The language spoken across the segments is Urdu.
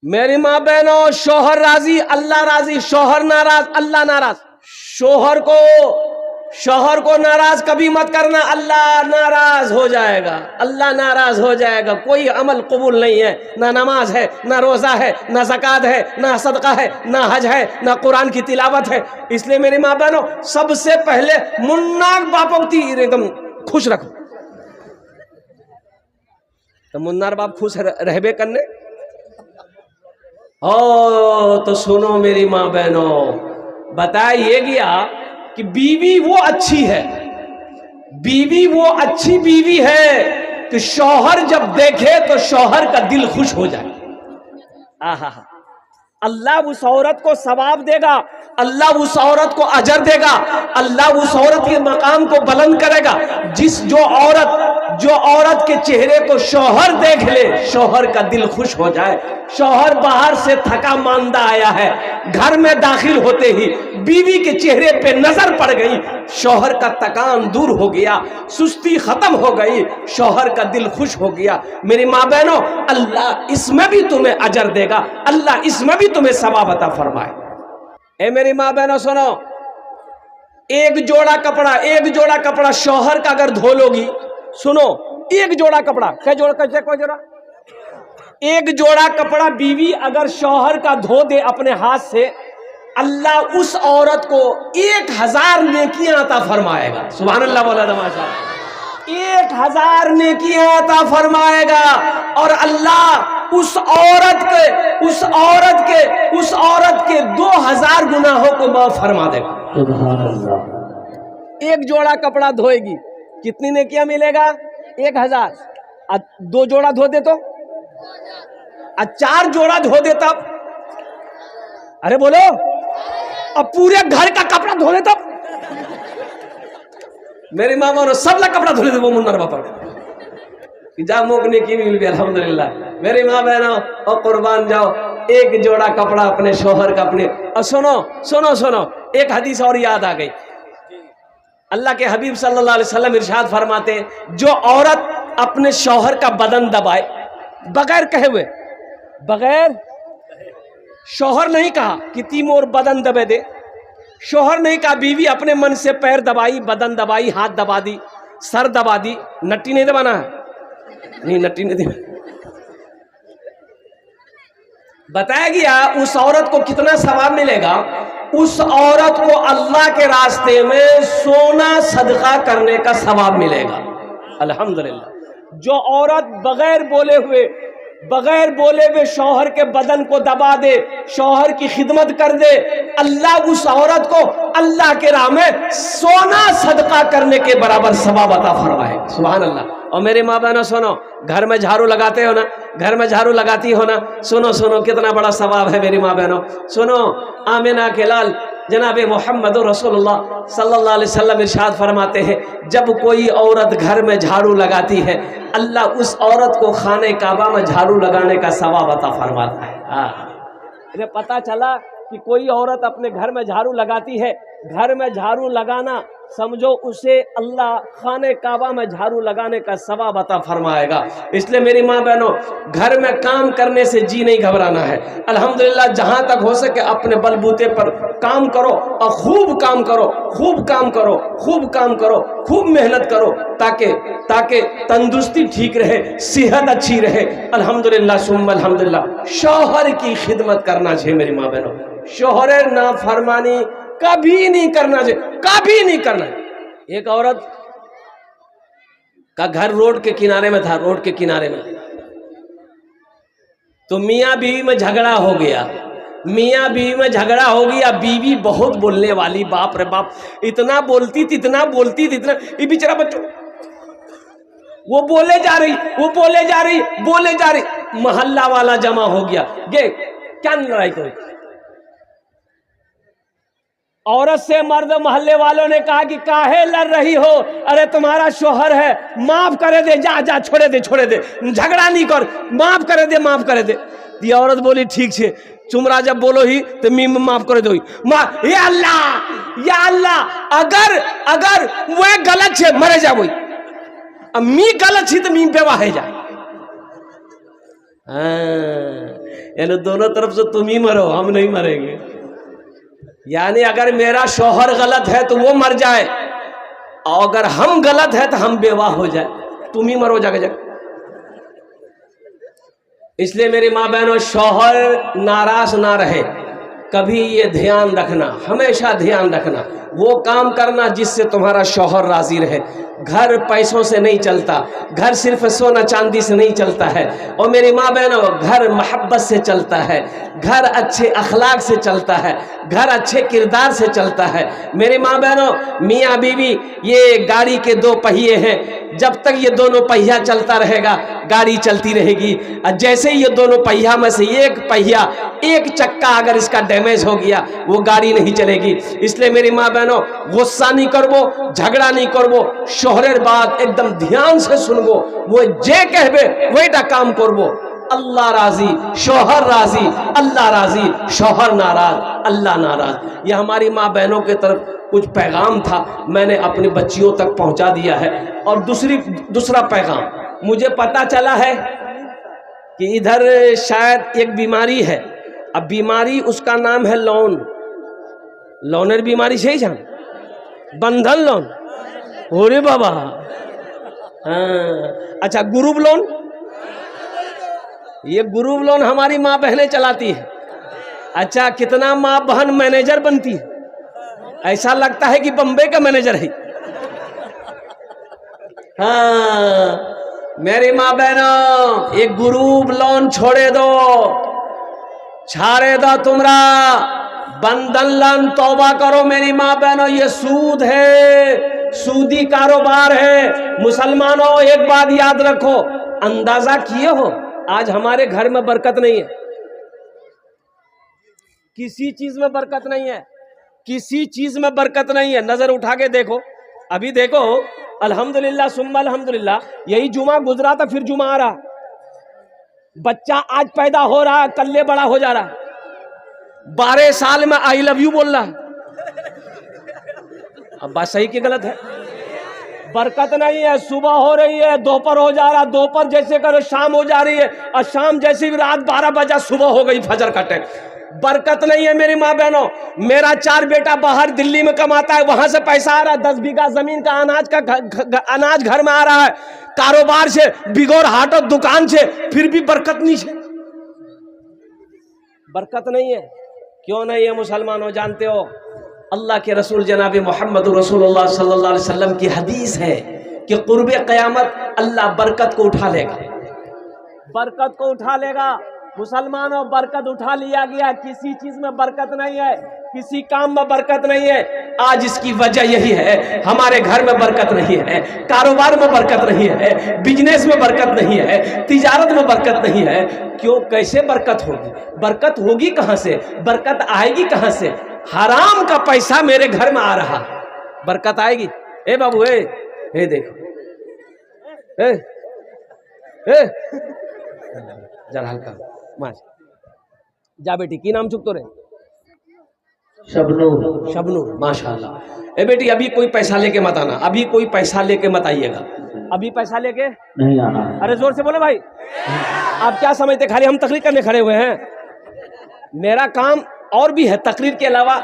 میری ماں بہنوں، شوہر راضی اللہ راضی، شوہر ناراض اللہ ناراض۔ شوہر کو ناراض کبھی مت کرنا، اللہ ناراض ہو جائے گا، اللہ ناراض ہو جائے گا۔ کوئی عمل قبول نہیں ہے، نہ نماز ہے، نہ روزہ ہے، نہ زکوٰۃ ہے، نہ صدقہ ہے، نہ حج ہے، نہ قرآن کی تلاوت ہے۔ اس لیے میری ماں بہنوں، سب سے پہلے مناک باپوں کی ایک دم خوش رکھو، تو منار باپ خوش رہبے کرنے۔ تو سنو میری ماں بہنوں، بتایا گیا کہ بیوی وہ اچھی ہے، بیوی وہ اچھی بیوی ہے کہ شوہر جب دیکھے تو شوہر کا دل خوش ہو جائے۔ اللہ اس عورت کو ثواب دے گا، اللہ اس عورت کو اجر دے گا، اللہ اس عورت کے مقام کو بلند کرے گا۔ جو عورت کے چہرے کو شوہر دیکھ لے، شوہر کا دل خوش ہو جائے۔ شوہر باہر سے تھکا ماندہ آیا ہے، گھر میں داخل ہوتے ہی بیوی کے چہرے پہ نظر پڑ گئی، شوہر کا تکان دور ہو گیا، سستی ختم ہو گئی، شوہر کا دل خوش ہو گیا۔ میری ماں بہنوں، اللہ اس میں بھی تمہیں اجر دے گا، اللہ اس میں بھی تمہیں ثواب عطا فرمائے۔ اے میری ماں بہنوں سنو، ایک جوڑا کپڑا شوہر کا اگر دھو لو گی، سنو، ایک جوڑا کپڑا، ایک جوڑا کپڑا بیوی اگر شوہر کا دھو دے اپنے ہاتھ سے، اللہ اس عورت کو 1000 نیکیاں عطا فرمائے گا۔ سبحان اللہ بولا تھا ماشاء اللہ، 1000 نیکیاں عطا فرمائے گا، اور اللہ اس عورت کے 2000 گناہوں کو معاف فرما دے گا۔ سبحان اللہ۔ ایک جوڑا کپڑا دھوئے گی کتنی نیکیاں ملے گا؟ 1000۔ 2 جوڑا دھو دے تو، 4 جوڑا دھو دے تب، ارے بولو، اب پورے گھر کا کپڑا دھو لے تب، میری ماما نے سب کا کپڑا دھو لے، وہ منر باپا جا موکنے کی مل بھی الحمدللہ۔ میری ماں بہنوں، اور قربان جاؤ، ایک جوڑا کپڑا اپنے شوہر کا اپنے، اور سنو ایک حدیث اور یاد آ گئی۔ اللہ کے حبیب صلی اللہ علیہ وسلم ارشاد فرماتے ہیں، جو عورت اپنے شوہر کا بدن دبائے بغیر کہے ہوئے، بغیر شوہر نہیں کہا کہ تیمور بدن دبے دے، شوہر نہیں کہا، بیوی اپنے من سے پیر دبائی، بدن دبائی، ہاتھ دبا دی، سر دبا دی، نٹی نہیں دبانا ہے، نہیں نٹی نہیں دبانا۔ بتایا گیا اس عورت کو کتنا ثواب ملے گا؟ اس عورت کو اللہ کے راستے میں سونا صدقہ کرنے کا ثواب ملے گا۔ الحمدللہ۔ جو عورت بغیر بولے ہوئے شوہر کے بدن کو دبا دے، شوہر کی خدمت کر دے، اللہ اس عورت کو اللہ کے راہ میں سونا صدقہ کرنے کے برابر ثواب عطا فرمائے۔ سبحان اللہ۔ اور میری ماں بہنوں سنو، گھر میں جھاڑو لگاتے ہو نا، گھر میں جھاڑو لگاتی ہو نا، سنو کتنا بڑا ثواب ہے میری ماں بہنوں۔ سنو، آمنہ کے لال جناب محمد رسول اللہ صلی اللہ علیہ وسلم ارشاد فرماتے ہیں، جب کوئی عورت گھر میں جھاڑو لگاتی ہے، اللہ اس عورت کو خانہ کعبہ میں جھاڑو لگانے کا ثواب عطا فرماتا ہے۔ انہیں پتا چلا کہ کوئی عورت اپنے گھر میں جھاڑو لگاتی ہے، گھر میں جھاڑو لگانا سمجھو اسے اللہ خانہ کعبہ میں جھاڑو لگانے کا ثواب عطا فرمائے گا۔ اس لیے میری ماں بہنوں، گھر میں کام کرنے سے جی نہیں گھبرانا ہے۔ الحمدللہ جہاں تک ہو سکے اپنے بل بوتے پر کام کرو، اور خوب کام کرو، خوب محنت کرو، تاکہ تندرستی ٹھیک رہے، صحت اچھی رہے۔ الحمدللہ ثم الحمدللہ۔ شوہر کی خدمت کرنا چاہیے میری ماں بہنوں، شوہر نافرمانی کبھی نہیں کرنا چاہیے، کبھی نہیں کرنا۔ ایک عورت کا گھر روڈ کے کنارے میں تھا، روڈ کے کنارے میں، تو میاں بیوی میں جھگڑا ہو گیا، بیوی بہت بولنے والی، باپ رے باپ، اتنا بولتی تھی، یہ بیچارہ بچوں وہ بولے جا رہی، محلہ والا جمع ہو گیا، کیا لڑائی کوئی؟ عورت سے مرد محلے والوں نے کہا کہ کاہے لڑ رہی ہو؟ ارے تمہارا شوہر ہے، معاف کرے دے، جا چھوڑے دے، جھگڑا نہیں کر، معاف کرے دے۔ یہ عورت بولی ٹھیک چھے، چمرا جب بولو ہی تو می معاف کرے دو، یا اللہ اگر وہ غلط چھے مرے جا، وہی اب می غلط چھی تو می بیواہ ہے جا۔ یعنی دونوں طرف سے تم ہی مرو، ہم نہیں مریں گے. یعنی اگر میرا شوہر غلط ہے تو وہ مر جائے، اور اگر ہم غلط ہے تو ہم بیوہ ہو جائے، تم ہی مرو جگ جگ. اس لیے میری ماں بہنوں، شوہر ناراض نہ رہے، کبھی یہ دھیان رکھنا، ہمیشہ دھیان رکھنا، وہ کام کرنا جس سے تمہارا شوہر راضی رہے. گھر پیسوں سے نہیں چلتا، گھر صرف سونا چاندی سے نہیں چلتا ہے. اور میری ماں بہنوں، گھر محبت سے چلتا ہے، گھر اچھے اخلاق سے چلتا ہے، گھر اچھے کردار سے چلتا ہے. میری ماں بہنوں، میاں بیوی یہ گاڑی کے دو پہیے ہیں، جب تک یہ دونوں پہیا چلتا رہے گا گاڑی چلتی رہے گی. اور جیسے ہی یہ دونوں پہیا میں سے ایک پہیا، ایک چکا اگر اس کا ڈیمیج ہو گیا، وہ گاڑی نہیں چلے گی. اس لیے میری ماں بہنوں، غصہ نہیں کربو، جھگڑا نہیں کربو، شوہرر بات ایک دم دھیان سے سنبو، وہ جے کہبے وہیٹا کام کربو. اللہ راضی، شوہر راضی، اللہ راضی، شوہر ناراض، اللہ ناراض. یہ ہماری ماں بہنوں کے طرف کچھ پیغام تھا، میں نے اپنی بچیوں تک پہنچا دیا ہے. اور دوسرا پیغام مجھے پتا چلا ہے کہ ادھر شاید ایک بیماری ہے. اب بیماری اس کا نام ہے لونر بیماری سے ہی جان بندھن لون ہو رے بابا. اچھا، گروپ لون، یہ گروپ لون ہماری ماں بہنیں چلاتی ہے. اچھا، کتنا ماں بہن مینیجر بنتی ہے، ایسا لگتا ہے کہ بمبے کا مینیجر ہے. ہاں میری ماں بہنوں، ایک گروپ لون چھوڑے دو، چھاڑے دو تمرا بندھن لون، توبہ کرو میری ماں بہنوں. یہ سود ہے، سودی کاروبار ہے. مسلمانوں ایک بات یاد رکھو، اندازہ کیے ہو آج ہمارے گھر میں برکت نہیں ہے، کسی چیز میں برکت نہیں ہے، کسی چیز میں برکت نہیں ہے. نظر اٹھا کے دیکھو، ابھی دیکھو، الحمدللہ ثم الحمدللہ، یہی جمعہ گزرا تھا، پھر جمعہ آ رہا. بچہ آج پیدا ہو رہا، کلے بڑا ہو جا رہا. 12 سال میں آئی لو یو بول رہا. اب بات صحیح کی غلط ہے؟ برکت نہیں ہے. صبح ہو رہی ہے، دوپہر ہو جا رہا، دوپہر جیسے کرو شام ہو جا رہی ہے، اور شام جیسے بھی رات 12 بجا صبح ہو گئی فجر کا ٹائم. برکت نہیں ہے میری ماں بہنوں. میرا 4 بیٹا باہر دلی میں کماتا ہے، وہاں سے پیسہ آ رہا ہے، 10 بیگھہ زمین کا اناج گھر میں آ رہا ہے، کاروبار سے، بگور ہاٹو دکان سے، پھر بھی برکت نہیں ہے. برکت نہیں ہے. کیوں نہیں ہے مسلمانوں؟ جانتے ہو اللہ کے رسول جناب محمد رسول اللہ صلی اللہ علیہ وسلم کی حدیث ہے کہ قرب قیامت اللہ برکت کو اٹھا لے گا، برکت کو اٹھا لے گا. مسلمانوں، برکت اٹھا لیا گیا، کسی چیز میں برکت نہیں ہے، کسی کام میں برکت نہیں ہے. آج اس کی وجہ یہی ہے، ہمارے گھر میں برکت نہیں ہے، کاروبار میں برکت نہیں ہے، بزنس میں برکت نہیں ہے، تجارت میں برکت نہیں ہے. کیوں؟ کیسے برکت ہوگی؟ برکت ہوگی کہاں سے؟ برکت آئے گی کہاں سے؟ حرام کا پیسہ میرے گھر میں آ رہا، برکت آئے گی؟ اے بابو، اے دیکھو، ذرا ہلکا جا بیٹی، کی نام چک تو رہے؟ شبنور، ماشاءاللہ. اے بیٹی، ابھی کوئی پیسہ لے کے مت آنا، ابھی کوئی پیسہ لے کے مت آئیے گا، ابھی پیسہ لے کے نہیں آنا. ارے زور سے بولو بھائی. آپ کیا سمجھتے خالی ہم تقریر کرنے کھڑے ہوئے ہیں؟ میرا کام اور بھی ہے، تقریر کے علاوہ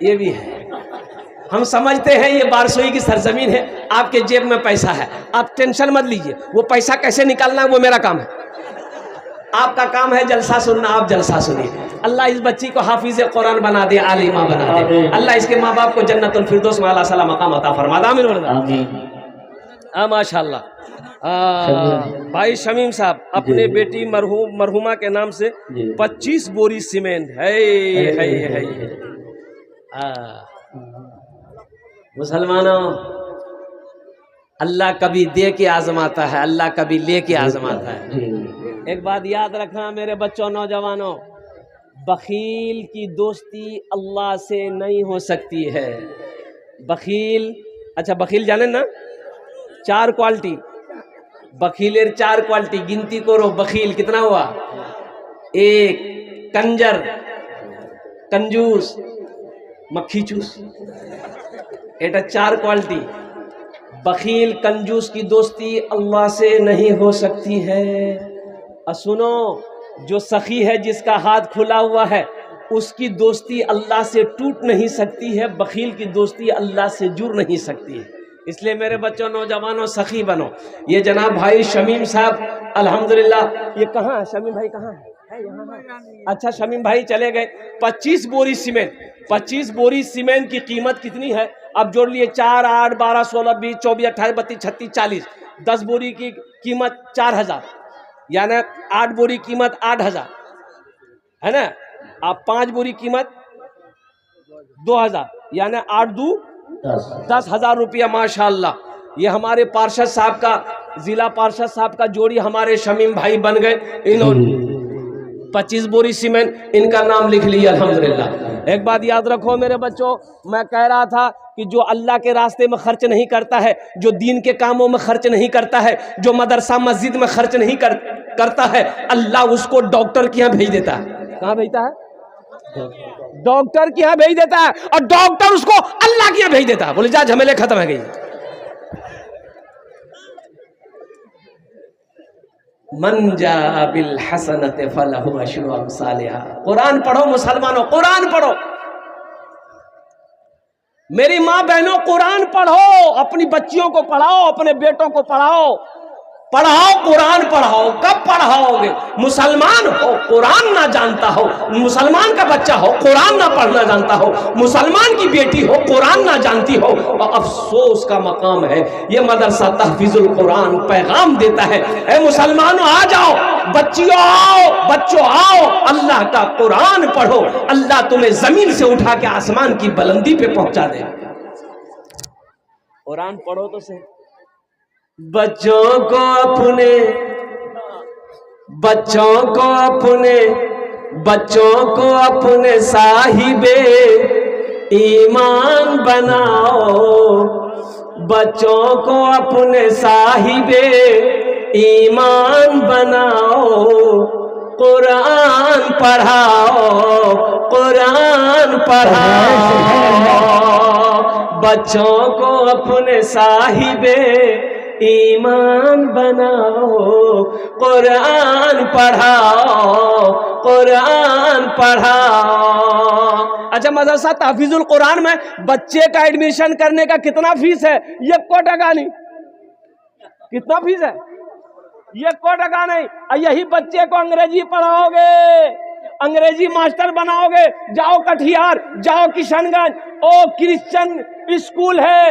یہ بھی ہے. ہم سمجھتے ہیں یہ بارسوئی کی سرزمین ہے، آپ کے جیب میں پیسہ ہے، آپ ٹینشن مت لیجئے، وہ پیسہ کیسے نکالنا ہے وہ میرا کام ہے. آپ کا کام ہے جلسہ سننا، آپ جلسہ سنیے. اللہ اس بچی کو حافظ قرآن بنا دے، عالمہ بنا دے. اللہ اس کے ماں باپ کو جنت الفردوس میں اعلیٰ صلاح مقام عطا فرما دے. آمین. ماشاءاللہ. بھائی شمیم صاحب اپنے بیٹی مرحومہ کے نام سے 25 بوری سیمنٹ ہے. مسلمانوں، اللہ کبھی دے کے آزماتا ہے، اللہ کبھی لے کے آزماتا ہے. ایک بات یاد رکھنا میرے بچوں، نوجوانوں، بخیل کی دوستی اللہ سے نہیں ہو سکتی ہے. بخیل، اچھا بخیل جانے نا، 4 کوالٹی بخیلر، 4 کوالٹی گنتی کرو. بخیل کتنا ہوا؟ 1 کنجر، کنجوس، مکھی چوس. এটা 4 কোয়ালিটি. بخیل کنجوس کی دوستی اللہ سے نہیں ہو سکتی ہے۔ سنو، جو سخی ہے، جس کا ہاتھ کھلا ہوا ہے، اس کی دوستی اللہ سے ٹوٹ نہیں سکتی ہے، بخیل کی دوستی اللہ سے جڑ نہیں سکتی ہے۔ اس لیے میرے بچوں، نوجوانوں، سخی بنو۔ یہ جناب بھائی شمیم صاحب الحمدللہ، یہ کہاں ہے شمیم بھائی؟ کہاں ہے؟ اچھا شمیم بھائی چلے گئے۔ 25 بوری سیمنٹ، 25 بوری سیمنٹ کی قیمت کتنی ہے؟ اب جوڑ لیے، 4 8 12 16 20 24 28 32 36 40، 10 بوری کی قیمت 4000، یعنی 8 بوری قیمت 8000 ہے نا؟ اب 5 بوری قیمت 2000، یعنی 8 دو 10,000 روپیہ۔ ماشاءاللہ، یہ ہمارے پارشد صاحب کا، ضلع پارشد صاحب کا جوڑی ہمارے شمیم بھائی بن گئے۔ انہوں نے 25 بوری سیمنٹ، ان کا نام لکھ لیا الحمدللہ۔ ایک بات یاد رکھو میرے بچوں، میں کہہ رہا تھا کہ جو اللہ کے راستے میں خرچ نہیں کرتا ہے، جو دین کے کاموں میں خرچ نہیں کرتا ہے، جو مدرسہ مسجد میں خرچ نہیں کرتا ہے، اللہ اس کو ڈاکٹر کے یہاں بھیج دیتا ہے۔ کہاں بھیجتا ہے؟ ڈاکٹر کے یہاں بھیج دیتا ہے، اور ڈاکٹر اس کو اللہ کے یہاں بھیج دیتا ہے۔ بولے جا، جھمیلے ختم ہے گئی۔ من جاء بالحسنۃ فلہ عشر امثالھا۔ قرآن پڑھو مسلمانوں، قرآن پڑھو۔ میری ماں بہنوں، قرآن پڑھو، اپنی بچیوں کو پڑھاؤ، اپنے بیٹوں کو پڑھاؤ، پڑھاؤ قرآن پڑھاؤ۔ کب پڑھاؤ گے؟ مسلمان ہو، قرآن نہ جانتا ہو، مسلمان کا بچہ ہو، قرآن نہ پڑھنا جانتا ہو، مسلمان کی بیٹی ہو، قرآن نہ جانتی ہو، اور افسوس کا مقام ہے۔ یہ مدرسہ تحفیظ القرآن پیغام دیتا ہے، اے مسلمانوں آ جاؤ، بچیوں آؤ، بچوں آؤ، اللہ کا قرآن پڑھو، اللہ تمہیں زمین سے اٹھا کے آسمان کی بلندی پہ پہنچا دے۔ قرآن پڑھو تو صحیح۔ بچوں کو اپنے صاحب ایمان بناؤ، بچوں کو اپنے صاحب ایمان بناؤ، قرآن پڑھاؤ، قرآن پڑھاؤ، بچوں کو اپنے صاحب ایمان بناؤ، قرآن پڑھاؤ، قرآن پڑھاؤ۔ اچھا، مدرسہ تحفیظ القرآن میں بچے کا ایڈمیشن کرنے کا کتنا فیس ہے؟ 1 ٹکا نہیں۔ کتنا فیس ہے؟ 1 ٹکا نہیں۔ یہی بچے کو انگریزی پڑھاؤ گے، انگریزی ماسٹر بناؤ گے، جاؤ کٹھیار، جاؤ کشن گنج، او کرسچن اسکول ہے،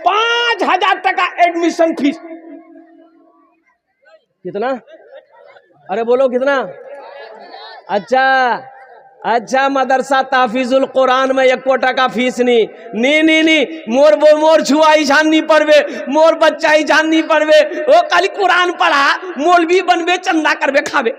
5000 ٹکا ایڈمیشن فیس۔ کتنا؟ ارے بولو کتنا؟ اچھا مدرسہ تحفیظ القرآن میں 1 ٹکا فیس نہیں، مور چھوا ہی جان نہیں پڑوے، مور بچہ ہی جان نہیں پڑوے، وہ کل قرآن پڑھا، مولوی بنوے، چندہ کروے کھاوے،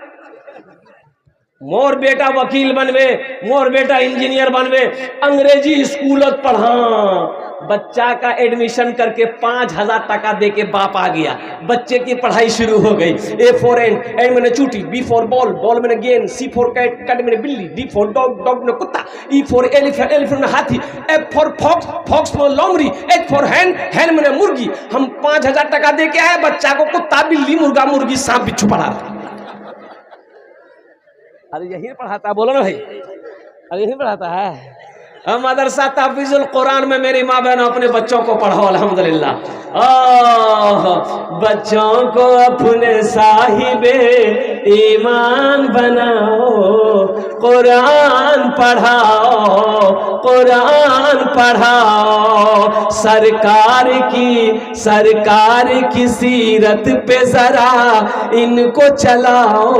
مور بیٹا وکیل بنوے، مور بیٹا انجینئر بنوے، انگریزی اسکولت پڑھاں۔ بچہ کا ایڈمیشن کر کے 5000 ٹکا دے کے باپ آ گیا، بچے کی پڑھائی شروع ہو گئی۔ A for این میں نے چوٹی، B for بال، بال میں نے گیند، C for کیٹ، کیٹ میں نے بلی، D for ڈاگ، ڈاگ میں نے کتا، E for ایلیفنٹ، ایلیفنٹ میں ہاتھی، F for فاکس، فاکس میں لومڑی، H for ہین، ہین میں نے مرغی۔ ہم 5000 ٹکا دے کے آئے، بچہ کو کتا، بلی، مرغا، مرغی، سانپ، بچھو پڑھا رہا۔ ارے یہی پڑھاتا ہے، بولو نا بھائی، ارے یہی پڑھاتا ہے۔ مدرسہ تحفیظ القرآن میں میری ماں بہنوں اپنے بچوں کو پڑھاؤ الحمدللہ۔ بچوں کو اپنے صاحب ایمان بناؤ، قرآن پڑھاؤ، قرآن پڑھاؤ، سرکار کی سیرت پہ ذرا ان کو چلاؤ،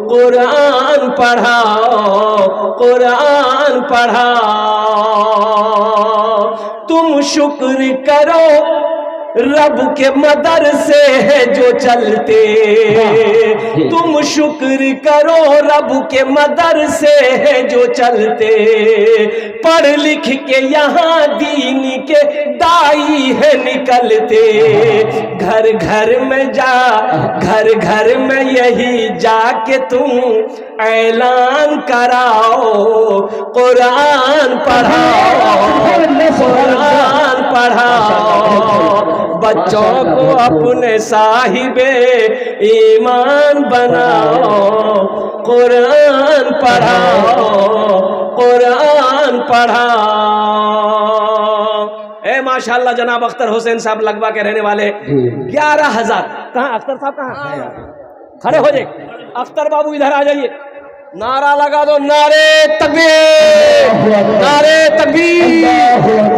قرآن پڑھاؤ، قرآن پڑھاؤ۔ تم شکر کرو رب کے مدرسے ہے جو چلتے، تم شکر کرو رب کے مدرسے ہے جو چلتے، پڑھ لکھ کے یہاں دین کے دائی ہے نکلتے، گھر گھر میں یہی جا کے تم اعلان کراؤ، قرآن پڑھاؤ، قرآن پڑھاؤ، بچوں کو اپنے صاحب ایمان بناؤ، قرآن پڑھاؤ، قرآن پڑھاؤ۔ اے ماشاءاللہ جناب اختر حسین صاحب لگوا کے رہنے والے 11,000۔ کہاں اختر صاحب کہاں کھڑے ہو جائے؟ اختر بابو ادھر آ جائیے، نعرہ لگا دو، نعرے تکبیر، نعرے تکبیر۔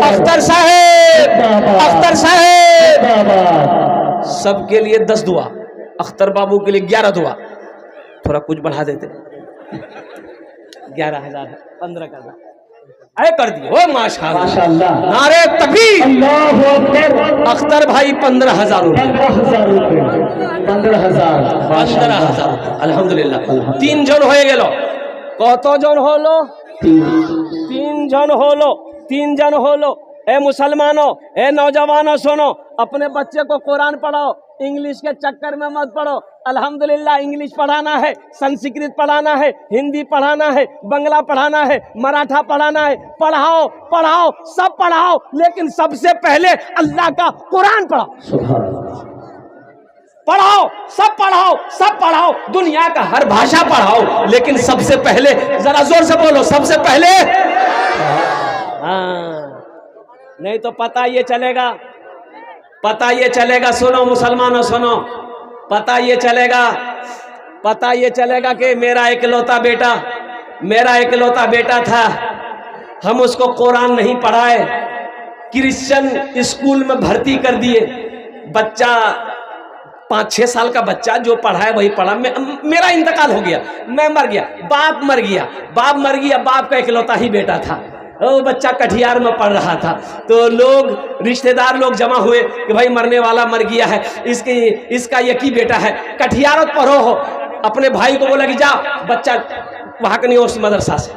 اختر صاحب، اختر صاحب، سب کے لیے 10 دعا، اختر بابو کے لیے 11 دعا، تھوڑا کچھ بڑھا دیتے، 11,000 ہے، 15 کر دیں، اے کر دیے، او ماشاءاللہ، نعرے تکبیر، اللہ اکبر۔ اختر بھائی 15,000 روپے، 15,000 الحمدللہ۔ 3 جن ہوئے گے لو، کت جن ہولو؟ 3 جن ہولو، 3 جن ہولو۔ اے مسلمانوں، اے نوجوانوں سنو، اپنے بچے کو قرآن پڑھاؤ، انگلش کے چکر میں مت پڑھو۔ الحمدللہ انگلش پڑھانا ہے، سنسکرت پڑھانا ہے، ہندی پڑھانا ہے، بنگلہ پڑھانا ہے، مراٹھا پڑھانا ہے، پڑھاؤ پڑھاؤ سب پڑھاؤ، لیکن سب سے پہلے اللہ کا قرآن پڑھاؤ، پڑھاؤ سب پڑھاؤ، سب پڑھاؤ، دنیا کا ہر بھاشا پڑھاؤ، لیکن سب سے پہلے، ذرا زور سے بولو، سب سے پہلے۔ ہاں، نہیں تو پتہ یہ چلے گا، پتہ یہ چلے گا، سنو مسلمانوں سنو، پتہ یہ چلے گا، پتہ یہ چلے گا کہ میرا اکلوتا بیٹا تھا، ہم اس کو قرآن نہیں پڑھائے، کرسچن اسکول میں بھرتی کر دیے، بچہ 5-6 سال کا بچہ جو پڑھا ہے وہی پڑھا، میرا انتقال ہو گیا، میں مر گیا، باپ مر گیا، باپ کا اکلوتا ہی بیٹا تھا، وہ بچہ کٹھیار میں پڑھ رہا تھا، تو لوگ رشتہ دار لوگ جمع ہوئے کہ بھائی مرنے والا مر گیا ہے، اس کا یکی بیٹا ہے، کٹھیارت پڑھو ہو۔ اپنے بھائی کو بولا کہ جا، بچہ وہاں کا نہیں ہے، اس مدرسہ سے،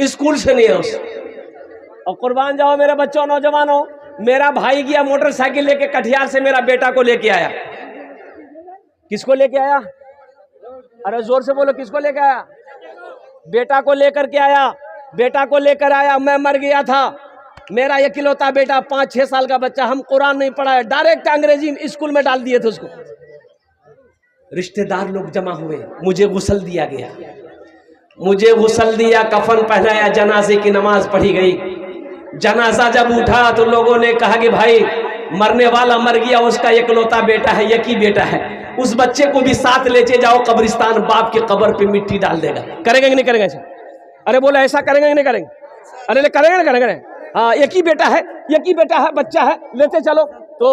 اسکول سے نہیں ہے اس، اور قربان جاؤ میرے بچوں نوجوانوں، میرا بھائی گیا موٹر سائیکل لے کے کٹھیار سے میرا بیٹا کو لے کے آیا، کس کو لے کے آیا؟ ارے زور سے بولو، کس کو لے کے آیا؟ بیٹا کو لے کر کے آیا، بیٹا کو لے کر آیا، میں مر گیا تھا، میرا اکلوتا بیٹا 5-6 سال کا بچہ، ہم قرآن نہیں پڑھایا، ڈائریکٹ انگریزی اسکول میں ڈال دیے تھے اس کو۔ رشتہ دار لوگ جمع ہوئے، مجھے غسل دیا گیا، مجھے غسل دیا، کفن پہنایا، جنازے کی نماز پڑھی گئی۔ جنازہ جب اٹھا تو لوگوں نے کہا کہ بھائی مرنے والا مر گیا، اس کا اکلوتا بیٹا ہے، یکی بیٹا ہے، اس بچے کو بھی ساتھ لے جاؤ قبرستان، باپ کی قبر پہ مٹی ڈال دے گا۔ کریں گے کہ نہیں کریں گے؟ ارے بولے ایسا کریں گے کہ نہیں کریں گے؟ ارے کریں گے، کریں گے، ہاں، یکی بیٹا ہے، بچہ ہے، لیتے چلو۔ تو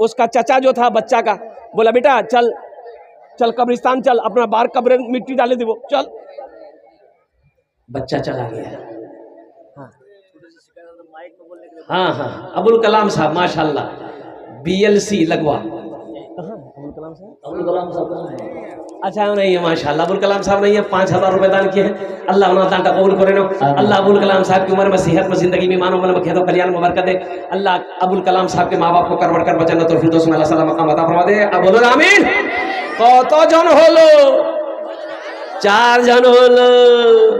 اس کا چچا جو تھا بچہ کا بولا بیٹا چل قبرستان چل، اپنا بار قبر مٹی ڈالے دی، وہ چل، بچہ چلا گیا۔ ہاں ابوالکلام صاحب ماشاءاللہ BLC لگوا، اچھا نہیں ہے ماشاءاللہ، ابوالکلام صاحب نہیں ہے، 5,000 روپے دان کیے ہیں، اللہ انہوں دان قبول کرے نو، اللہ ابوالکلام صاحب کی عمر میں صحت میں زندگی میں مانو میں کھیتوں کلیان میں برکت دے، اللہ ابوالکلام صاحب کے ماں باپ کو کروڑ کر جنت الفردوس میں اللہ صلی اللہ مقام عطا فرما دے۔ اب بولو آمین۔ کت جن ہولو؟ 4 جن ہولو۔